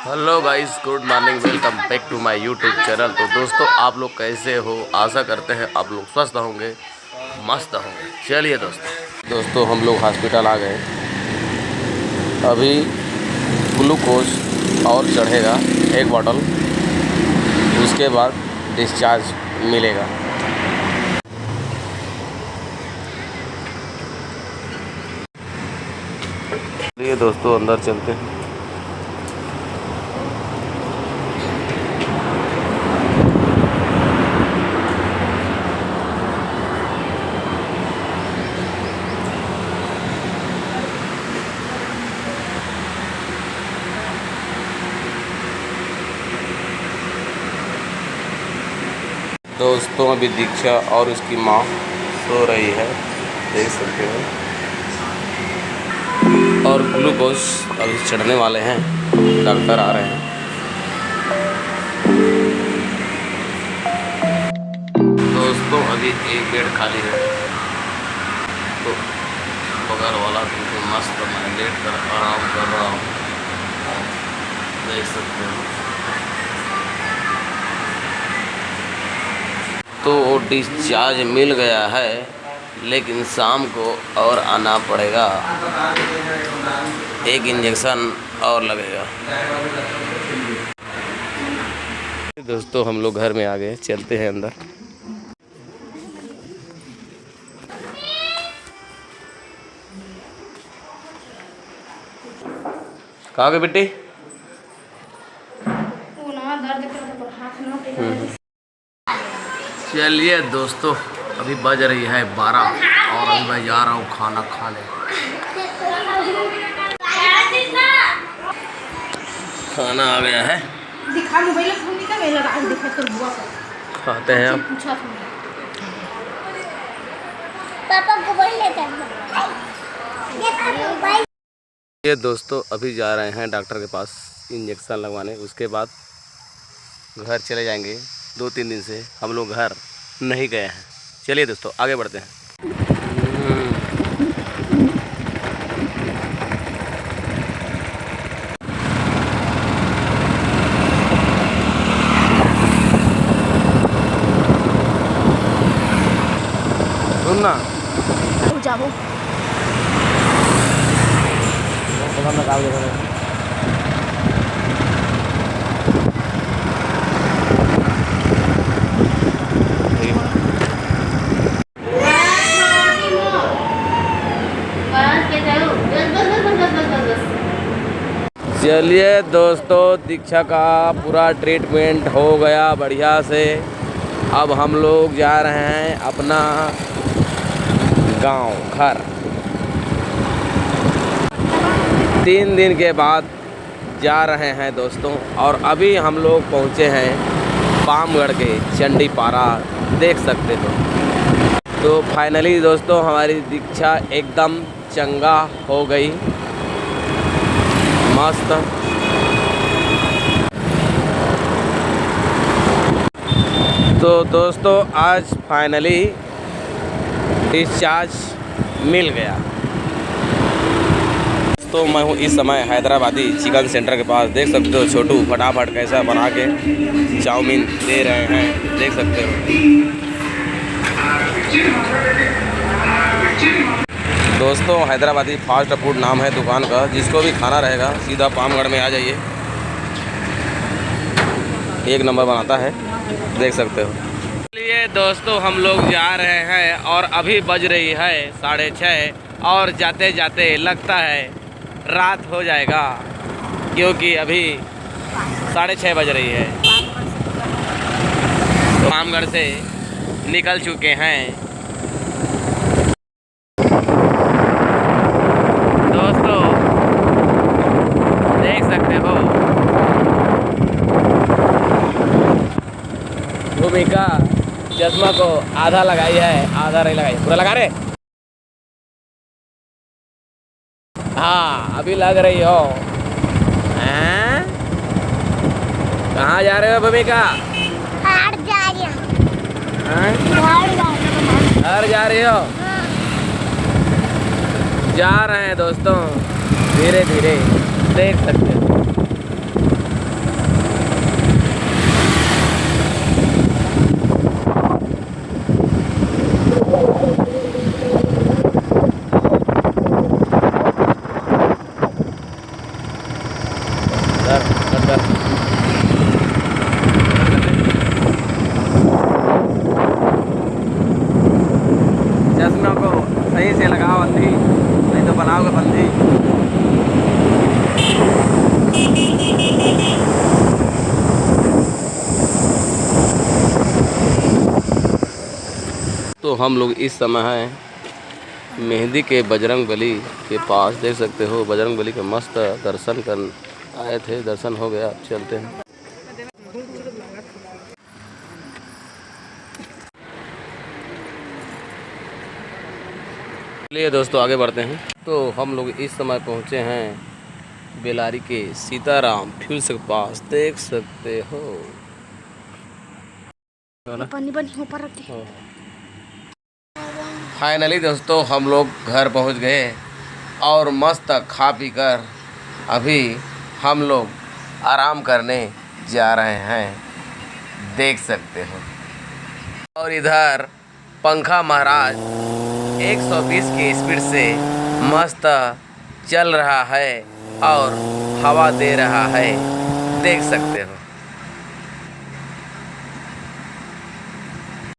Hello guys, good morning, welcome back to my YouTube channel. तो दोस्तों, आप लोग कैसे हो? आशा करते हैं आप लोग स्वस्थ होंगे, मस्त होंगे। चलिए दोस्तों हम लोग हॉस्पिटल आ गए। अभी ग्लूकोज और चढ़ेगा एक बॉटल, उसके बाद डिस्चार्ज मिलेगा। चलिए दोस्तों अंदर चलते हैं। दोस्तों अभी दीक्षा और उसकी माँ सो रही है, देख सकते हो। और ग्लूकोज अभी चढ़ने वाले हैं, डॉक्टर आ रहे हैं। दोस्तों अभी एक बेड खाली है, तो बगल वाला बिल्कुल मस्त मैं लेट कर आराम कर रहा हूँ, देख सकते हो। तो डिस्चार्ज मिल गया है, लेकिन शाम को और आना पड़ेगा, एक इंजेक्शन और लगेगा। दोस्तों हम लोग घर में आ गए, चलते हैं अंदर। कहाँ गए बेटी? चलिए दोस्तों, अभी बज रही है 12 और अभी मैं जा रहा हूँ खाना खाने। खाना आ गया है, खाते हैं अब। ये दोस्तों अभी जा रहे हैं डॉक्टर के पास इंजेक्शन लगवाने, उसके बाद घर चले जाएंगे। 2-3 दिन से हम लोग घर नहीं गए हैं। चलिए दोस्तों आगे बढ़ते हैं। सुनना जाओ चलिए दोस्तों, दीक्षा का पूरा ट्रीटमेंट हो गया बढ़िया से। अब हम लोग जा रहे हैं अपना गांव घर। 3 दिन के बाद जा रहे हैं दोस्तों, और अभी हम लोग पहुंचे हैं पामगढ़ के चंडीपारा, देख सकते हो। तो फाइनली दोस्तों हमारी दीक्षा एकदम चंगा हो गई, मस्त। तो दोस्तों आज फाइनली डिस्चार्ज मिल गया। तो मैं हूँ इस समय हैदराबादी चिकन सेंटर के पास, देख सकते हो। छोटू फटाफट कैसा बना के चाउमीन दे रहे हैं, देख सकते हो। दोस्तों हैदराबादी फास्ट फूड नाम है दुकान का, जिसको भी खाना रहेगा सीधा पामगढ़ में आ जाइए, एक नंबर बनाता है, देख सकते हो। चलिए दोस्तों हम लोग जा रहे हैं और अभी बज रही है 6:30 और जाते जाते लगता है रात हो जाएगा, क्योंकि अभी 6:30 बज रही है। पामगढ़ से निकल चुके हैं दोस्तों, देख सकते हो। भूमिका चश्मा को आधा लगाई है, आधा नहीं लगाई, पूरा लगा रहे। हाँ अभी लग रही हो। कहाँ जा रहे हो भूमिका? घर जा रही हो? जा रहे हैं दोस्तों, धीरे धीरे, देख सकते हो। चश्मा को सही से लगाओ बंदी, नहीं तो बनाओगे बंदी। तो हम लोग इस समय हैं मेहंदी के बजरंगबली के पास। देख सकते हो बजरंगबली का मस्त दर्शन कर आए थे, दर्शन हो गया। अब चलते हैं। चलिए दोस्तों आगे बढ़ते हैं। तो हम लोग इस समय पहुंचे हैं बेलारी के सीताराम फ्यूल्स के पास। देख सकते हो फाइनली दोस्तों हम लोग घर पहुंच गए और मस्त खा पी कर अभी हम लोग आराम करने जा रहे हैं। देख सकते हो और इधर पंखा महाराज 120 की स्पीड से मस्त चल रहा है और हवा दे रहा है। देख सकते हो।